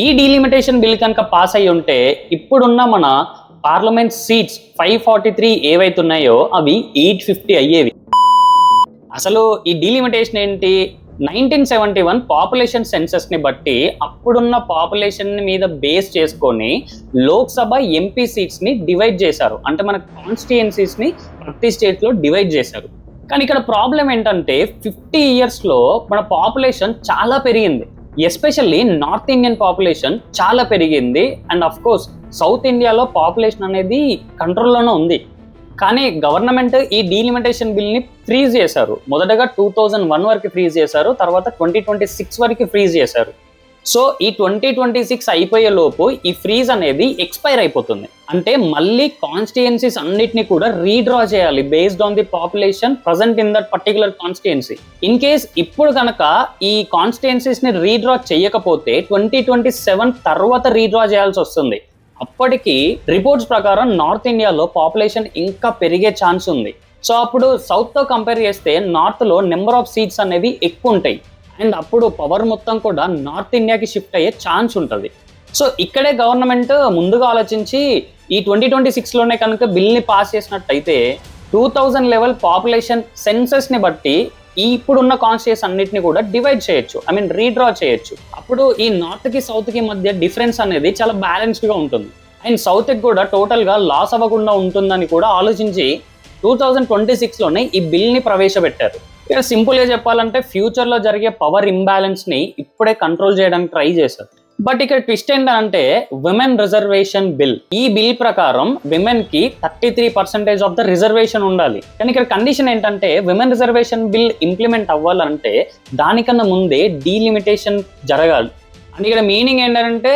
ఈ delimitation bill కనుక pass అయ్యి ఉంటే ఇప్పుడున్న మన పార్లమెంట్ సీట్స్ 543 ఏవైతున్నాయో అవి 850 అయ్యేవి. అసలు ఈ డీలిమిటేషన్ ఏంటి? 1971 పాపులేషన్ సెన్సస్ ని బట్టి అప్పుడున్న పాపులేషన్ మీద బేస్ చేసుకొని లోక్సభ ఎంపీ సీట్స్ ని డివైడ్ చేశారు. అంటే మన కాన్స్టిట్యుయెన్సీస్ ని ప్రతి స్టేట్ లో డివైడ్ చేశారు. కానీ ఇక్కడ ప్రాబ్లం ఏంటంటే 50 years లో మన పాపులేషన్ చాలా పెరిగింది. ఎస్పెషల్లీ నార్త్ ఇండియన్ పాపులేషన్ చాలా పెరిగింది. అండ్ అఫ్ కోర్స్ సౌత్ ఇండియాలో పాపులేషన్ అనేది కంట్రోల్లోనే ఉంది. కానీ గవర్నమెంట్ ఈ డీలిమిటేషన్ బిల్ని ఫ్రీజ్ చేశారు. మొదటగా 2001 వరకు ఫ్రీజ్ చేశారు, తర్వాత 2026 వరకు ఫ్రీజ్ చేశారు. సో ఈ 2026 అయిపోయే లోపు ఈ ఫ్రీజ్ అనేది ఎక్స్పైర్ అయిపోతుంది. అంటే మళ్ళీ కాన్స్టిట్యుయెన్సీస్ అన్నిటిని కూడా రీడ్రా చేయాలి based on the population present in that particular constituency. In case ఇప్పుడు కనుక ఈ కాన్స్టిట్యుయెన్సీస్ ని రీడ్రా చేయకపోతే 2027 తర్వాత రీడ్రా చేయాల్సి వస్తుంది. అప్పటికి రిపోర్ట్స్ ప్రకారం నార్త్ ఇండియాలో పాపులేషన్ ఇంకా పెరిగే ఛాన్స్ ఉంది. సో అప్పుడు సౌత్తో కంపేర్ చేస్తే నార్త్లో నెంబర్ ఆఫ్ సీట్స్ అనేవి ఎక్కువ ఉంటాయి. అండ్ అప్పుడు పవర్ మొత్తం కూడా నార్త్ ఇండియాకి షిఫ్ట్ అయ్యే ఛాన్స్ ఉంటుంది. సో ఇక్కడే గవర్నమెంట్ ముందుగా ఆలోచించి ఈ 2026లోనే కనుక బిల్ని పాస్ చేసినట్టయితే 2000 లెవెల్ పాపులేషన్ సెన్సస్ని బట్టి ఈ ఇప్పుడున్న కాన్స్టిట్యూన్స్ అన్నిటిని కూడా డివైడ్ చేయొచ్చు, ఐ మీన్ రీడ్రా చేయొచ్చు. అప్పుడు ఈ నార్త్ కి సౌత్ కి మధ్య డిఫరెన్స్ అనేది చాలా బ్యాలెన్స్డ్ గా ఉంటుంది. అండ్ సౌత్ కి కూడా టోటల్ గా లాస్ అవ్వకుండా ఉంటుందని కూడా ఆలోచించి 2026లోనే ఈ బిల్ ని ప్రవేశపెట్టారు. ఇక్కడ సింపుల్ గా చెప్పాలంటే ఫ్యూచర్ లో జరిగే పవర్ ఇంబ్యాలెన్స్ ని ఇప్పుడే కంట్రోల్ చేయడానికి ట్రై చేశారు. బట్ ఇక్కడ ట్విస్ట్ ఏంటంటే విమెన్ రిజర్వేషన్ బిల్. ఈ బిల్ ప్రకారం విమెన్ కి 33% ఆఫ్ ద రిజర్వేషన్ ఉండాలి. కానీ ఇక్కడ కండిషన్ ఏంటంటే విమెన్ రిజర్వేషన్ బిల్ ఇంప్లిమెంట్ అవ్వాలంటే దానికన్నా ముందే డీలిమిటేషన్ జరగాలి. అండ్ ఇక్కడ మీనింగ్ ఏంటంటే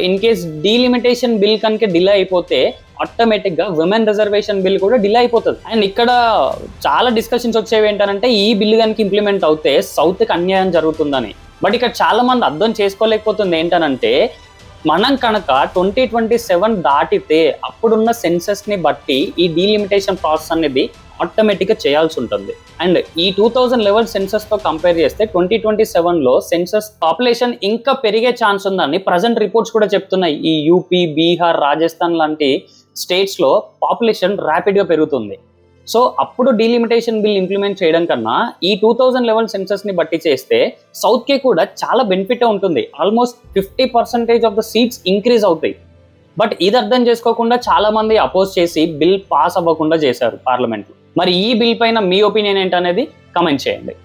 ఇన్ కేస్ డీలిమిటేషన్ బిల్ కనుక డిలే అయిపోతే ఆటోమేటిక్ గా విమెన్ రిజర్వేషన్ బిల్ కూడా డిలే అయిపోతుంది. అండ్ ఇక్కడ చాలా డిస్కషన్స్ వచ్చేవి ఏంటంటే ఈ బిల్ కనుక ఇంప్లిమెంట్ అవుతే సౌత్ కి అన్యాయం జరుగుతుందని. బట్ ఇక్కడ చాలా మంది అర్థం చేసుకోలేకపోతుంది ఏంటనంటే మనం కనుక 2027 దాటితే అప్పుడున్న సెన్సస్ ని బట్టి ఈ డీలిమిటేషన్ ప్రాసెస్ అనేది ఆటోమేటిక్ గా చేయాల్సి ఉంటుంది. అండ్ ఈ 2000 లెవెల్ సెన్సస్ తో కంపేర్ చేస్తే 2027లో సెన్సస్ పాపులేషన్ ఇంకా పెరిగే ఛాన్స్ ఉందని ప్రజెంట్ రిపోర్ట్స్ కూడా చెప్తున్నాయి. ఈ యూపీ, బీహార్, రాజస్థాన్ లాంటి స్టేట్స్ లో పాపులేషన్ ర్యాపిడ్ గా పెరుగుతుంది. సో అప్పుడు డీలిమిటేషన్ బిల్ ఇంప్లిమెంట్ చేయడం కన్నా ఈ 2000 లెవెల్ సెన్సస్ ని బట్టి చేస్తే సౌత్ కి కూడా చాలా బెనిఫిట్ ఉంటుంది. Almost 50% of the seats increase అవుతాయి. బట్ ఇది అర్థం చేసుకోకుండా చాలా మంది అపోజ్ చేసి బిల్ పాస్ అవ్వకుండా చేశారు పార్లమెంట్ లో. మరి ఈ బిల్ పైన మీ ఒపీనియన్ ఏంటనేది కమెంట్ చేయండి.